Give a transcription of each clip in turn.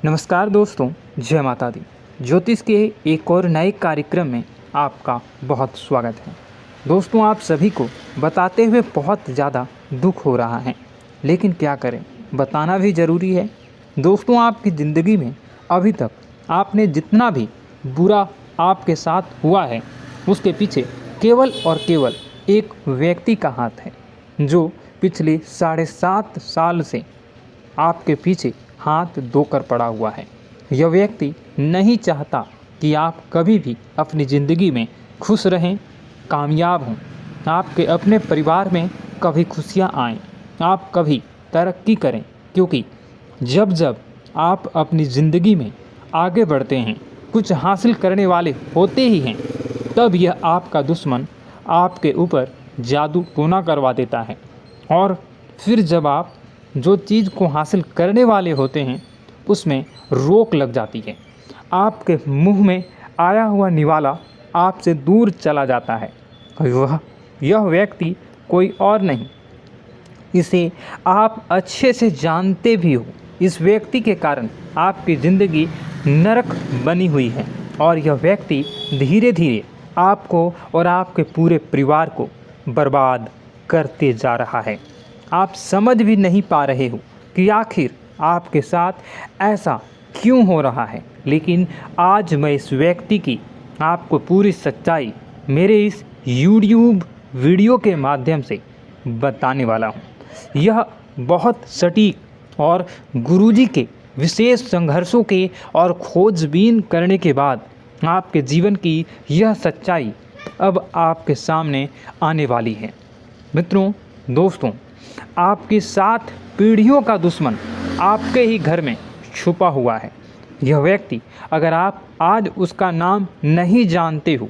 नमस्कार दोस्तों, जय माता दी। ज्योतिष के एक और नए कार्यक्रम में आपका बहुत स्वागत है। दोस्तों, आप सभी को बताते हुए बहुत ज़्यादा दुख हो रहा है, लेकिन क्या करें, बताना भी ज़रूरी है। दोस्तों, आपकी ज़िंदगी में अभी तक आपने जितना भी बुरा आपके साथ हुआ है, उसके पीछे केवल और केवल एक व्यक्ति का हाथ है, जो पिछले 7.5 साल से आपके पीछे हाथ धोकर पड़ा हुआ है। यह व्यक्ति नहीं चाहता कि आप कभी भी अपनी ज़िंदगी में खुश रहें, कामयाब हों, आपके अपने परिवार में कभी खुशियाँ आएँ, आप कभी तरक्की करें, क्योंकि जब जब आप अपनी ज़िंदगी में आगे बढ़ते हैं, कुछ हासिल करने वाले होते ही हैं, तब यह आपका दुश्मन आपके ऊपर जादू टोना करवा देता है। और फिर जब आप जो चीज़ को हासिल करने वाले होते हैं, उसमें रोक लग जाती है। आपके मुंह में आया हुआ निवाला आपसे दूर चला जाता है। यह व्यक्ति कोई और नहीं, इसे आप अच्छे से जानते भी हो। इस व्यक्ति के कारण आपकी ज़िंदगी नरक बनी हुई है और यह व्यक्ति धीरे धीरे आपको और आपके पूरे परिवार को बर्बाद करते जा रहा है। आप समझ भी नहीं पा रहे हो कि आखिर आपके साथ ऐसा क्यों हो रहा है, लेकिन आज मैं इस व्यक्ति की आपको पूरी सच्चाई मेरे इस YouTube वीडियो के माध्यम से बताने वाला हूँ। यह बहुत सटीक और गुरुजी के विशेष संघर्षों के और खोजबीन करने के बाद आपके जीवन की यह सच्चाई अब आपके सामने आने वाली है। मित्रों, दोस्तों, आपके 7 पीढ़ियों का दुश्मन आपके ही घर में छुपा हुआ है। यह व्यक्ति, अगर आप आज उसका नाम नहीं जानते हो,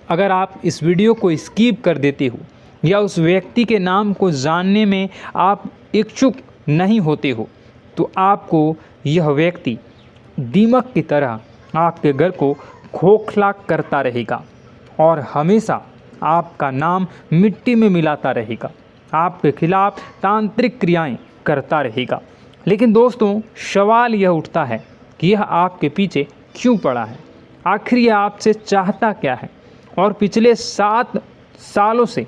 अगर आप इस वीडियो को स्किप कर देते हो या उस व्यक्ति के नाम को जानने में आप इच्छुक नहीं होते हो, तो आपको यह व्यक्ति दीमक की तरह आपके घर को खोखला करता रहेगा और हमेशा आपका नाम मिट्टी में मिलाता रहेगा, आपके खिलाफ तांत्रिक क्रियाएं करता रहेगा। लेकिन दोस्तों, सवाल यह उठता है कि यह आपके पीछे क्यों पड़ा है, आखिर यह आपसे चाहता क्या है, और पिछले 7 सालों से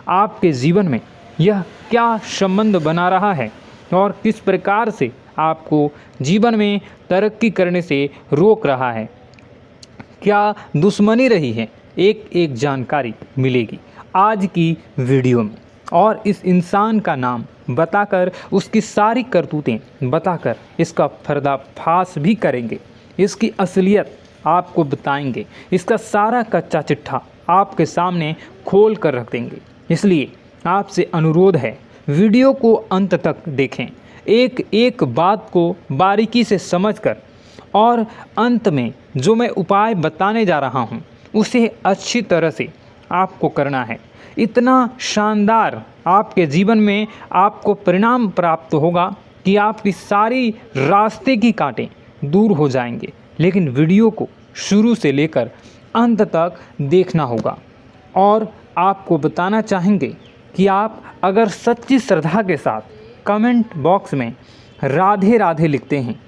आपके जीवन में यह क्या संबंध बना रहा है और किस प्रकार से आपको जीवन में तरक्की करने से रोक रहा है, क्या दुश्मनी रही है, एक एक जानकारी मिलेगी आज की वीडियो में। और इस इंसान का नाम बताकर, उसकी सारी करतूतें बताकर इसका पर्दाफाश भी करेंगे, इसकी असलियत आपको बताएंगे, इसका सारा कच्चा चिट्ठा आपके सामने खोल कर रख देंगे। इसलिए आपसे अनुरोध है, वीडियो को अंत तक देखें, एक एक बात को बारीकी से समझकर, और अंत में जो मैं उपाय बताने जा रहा हूँ उसे अच्छी तरह से आपको करना है। इतना शानदार आपके जीवन में आपको परिणाम प्राप्त होगा कि आपकी सारी रास्ते की कांटे दूर हो जाएंगे। लेकिन वीडियो को शुरू से लेकर अंत तक देखना होगा। और आपको बताना चाहेंगे कि आप अगर सच्ची श्रद्धा के साथ कमेंट बॉक्स में राधे राधे लिखते हैं,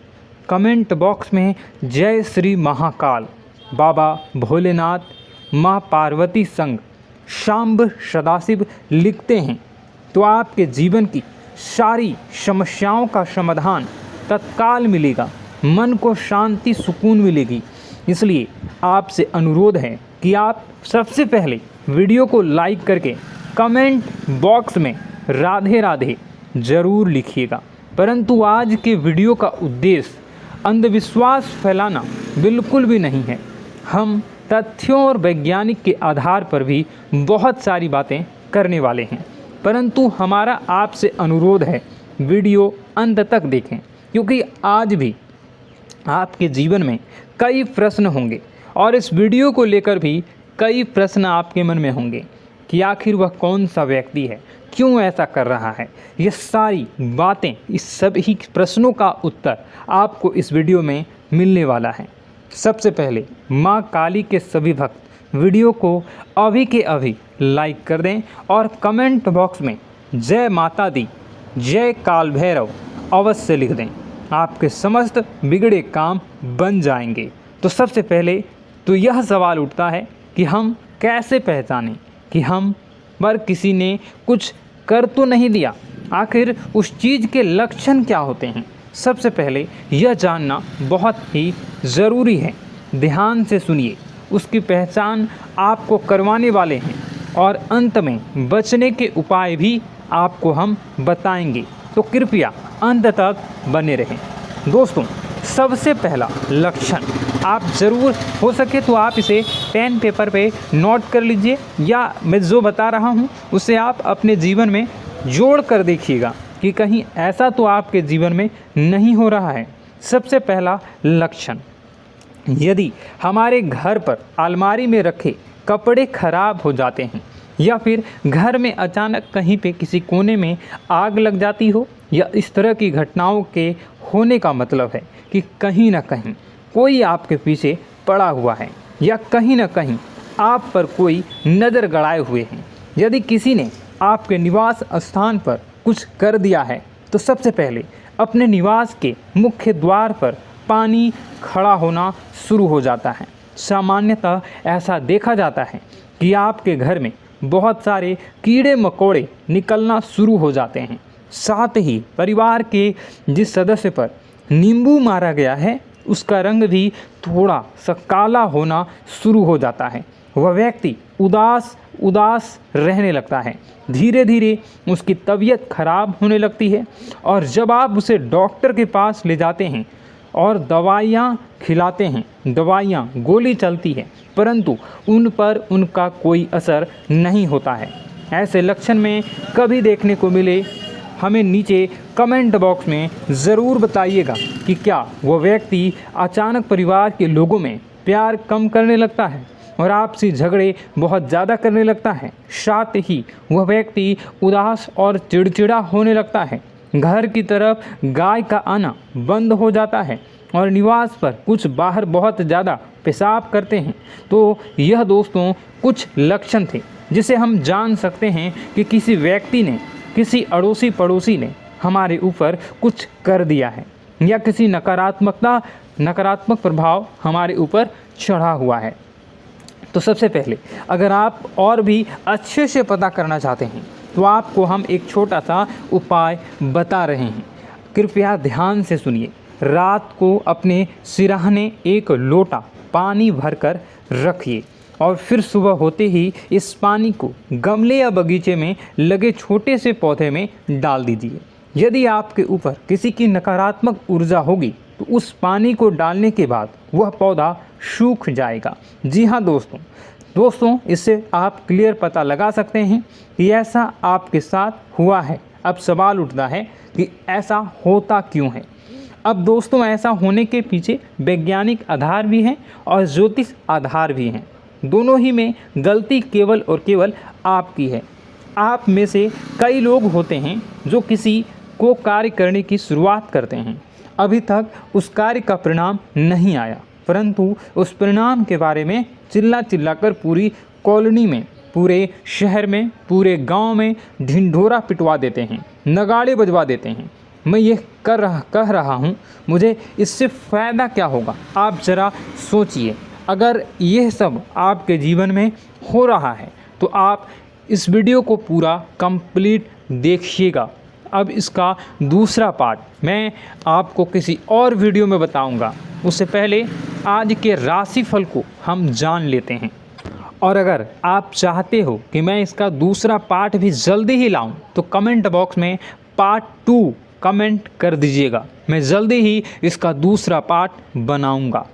कमेंट बॉक्स में जय श्री महाकाल, बाबा भोलेनाथ, माँ पार्वती संग, शांब सदाशिव लिखते हैं, तो आपके जीवन की सारी समस्याओं का समाधान तत्काल मिलेगा, मन को शांति सुकून मिलेगी। इसलिए आपसे अनुरोध है कि आप सबसे पहले वीडियो को लाइक करके कमेंट बॉक्स में राधे राधे ज़रूर लिखिएगा। परंतु आज के वीडियो का उद्देश्य अंधविश्वास फैलाना बिल्कुल भी नहीं है। हम तथ्यों और वैज्ञानिक के आधार पर भी बहुत सारी बातें करने वाले हैं, परंतु हमारा आपसे अनुरोध है, वीडियो अंत तक देखें, क्योंकि आज भी आपके जीवन में कई प्रश्न होंगे और इस वीडियो को लेकर भी कई प्रश्न आपके मन में होंगे कि आखिर वह कौन सा व्यक्ति है, क्यों ऐसा कर रहा है। ये सारी बातें, इस सभी प्रश्नों का उत्तर आपको इस वीडियो में मिलने वाला है। सबसे पहले माँ काली के सभी भक्त वीडियो को अभी के अभी लाइक कर दें और कमेंट बॉक्स में जय माता दी, जय काल भैरव अवश्य लिख दें। आपके समस्त बिगड़े काम बन जाएंगे। तो सबसे पहले तो यह सवाल उठता है कि हम कैसे पहचानें कि हम पर किसी ने कुछ कर तो नहीं दिया। आखिर उस चीज़ के लक्षण क्या होते हैं? सबसे पहले यह जानना बहुत ही ज़रूरी है। ध्यान से सुनिए, उसकी पहचान आपको करवाने वाले हैं और अंत में बचने के उपाय भी आपको हम बताएंगे, तो कृपया अंत तक बने रहें। दोस्तों, सबसे पहला लक्षण आप ज़रूर हो सके तो आप इसे पेन पेपर पे नोट कर लीजिए, या मैं जो बता रहा हूँ उसे आप अपने जीवन में जोड़ कर देखिएगा कि कहीं ऐसा तो आपके जीवन में नहीं हो रहा है। सबसे पहला लक्षण, यदि हमारे घर पर अलमारी में रखे कपड़े खराब हो जाते हैं, या फिर घर में अचानक कहीं पे किसी कोने में आग लग जाती हो, या इस तरह की घटनाओं के होने का मतलब है कि कहीं ना कहीं कोई आपके पीछे पड़ा हुआ है, या कहीं ना कहीं आप पर कोई नज़र गड़ाए हुए हैं। यदि किसी ने आपके निवास स्थान पर कुछ कर दिया है, तो सबसे पहले अपने निवास के मुख्य द्वार पर पानी खड़ा होना शुरू हो जाता है। सामान्यतः ऐसा देखा जाता है कि आपके घर में बहुत सारे कीड़े मकोड़े निकलना शुरू हो जाते हैं। साथ ही परिवार के जिस सदस्य पर नींबू मारा गया है, उसका रंग भी थोड़ा सा काला होना शुरू हो जाता है। वह व्यक्ति उदास रहने लगता है। धीरे धीरे उसकी तबीयत खराब होने लगती है, और जब आप उसे डॉक्टर के पास ले जाते हैं और दवाइयाँ खिलाते हैं, दवाइयाँ गोली चलती है, परंतु उन पर उनका कोई असर नहीं होता है। ऐसे लक्षण में कभी देखने को मिले, हमें नीचे कमेंट बॉक्स में ज़रूर बताइएगा कि क्या वह व्यक्ति अचानक परिवार के लोगों में प्यार कम करने लगता है और आपसी झगड़े बहुत ज़्यादा करने लगता है। साथ ही वह व्यक्ति उदास और चिड़चिड़ा होने लगता है। घर की तरफ गाय का आना बंद हो जाता है और निवास पर कुछ बाहर बहुत ज़्यादा पेशाब करते हैं। तो यह दोस्तों कुछ लक्षण थे जिसे हम जान सकते हैं कि किसी व्यक्ति ने, किसी अड़ोसी पड़ोसी ने हमारे ऊपर कुछ कर दिया है, या किसी नकारात्मक प्रभाव हमारे ऊपर चढ़ा हुआ है। तो सबसे पहले अगर आप और भी अच्छे से पता करना चाहते हैं, तो आपको हम एक छोटा सा उपाय बता रहे हैं। कृपया ध्यान से सुनिए। रात को अपने सिरहाने एक लोटा पानी भरकर रखिए, और फिर सुबह होते ही इस पानी को गमले या बगीचे में लगे छोटे से पौधे में डाल दीजिए। यदि आपके ऊपर किसी की नकारात्मक ऊर्जा होगी, तो उस पानी को डालने के बाद वह पौधा सूख जाएगा। जी हाँ दोस्तों, इससे आप क्लियर पता लगा सकते हैं कि ऐसा आपके साथ हुआ है। अब सवाल उठता है कि ऐसा होता क्यों है। अब दोस्तों, ऐसा होने के पीछे वैज्ञानिक आधार भी हैं और ज्योतिष आधार भी हैं। दोनों ही में गलती केवल और केवल आपकी है। आप में से कई लोग होते हैं जो किसी को कार्य करने की शुरुआत करते हैं, अभी तक उस कार्य का परिणाम नहीं आया, परंतु उस परिणाम के बारे में चिल्ला कर पूरी कॉलोनी में, पूरे शहर में, पूरे गांव में ढिंढोरा पिटवा देते हैं, नगाड़े बजवा देते हैं। मैं ये कह रहा हूँ, मुझे इससे फ़ायदा क्या होगा? आप ज़रा सोचिए। अगर यह सब आपके जीवन में हो रहा है, तो आप इस वीडियो को पूरा कंप्लीट देखिएगा। अब इसका दूसरा पार्ट मैं आपको किसी और वीडियो में बताऊंगा। उससे पहले आज के राशिफल को हम जान लेते हैं। और अगर आप चाहते हो कि मैं इसका दूसरा पार्ट भी जल्दी ही लाऊं, तो कमेंट बॉक्स में पार्ट 2 कमेंट कर दीजिएगा। मैं जल्दी ही इसका दूसरा पार्ट बनाऊंगा।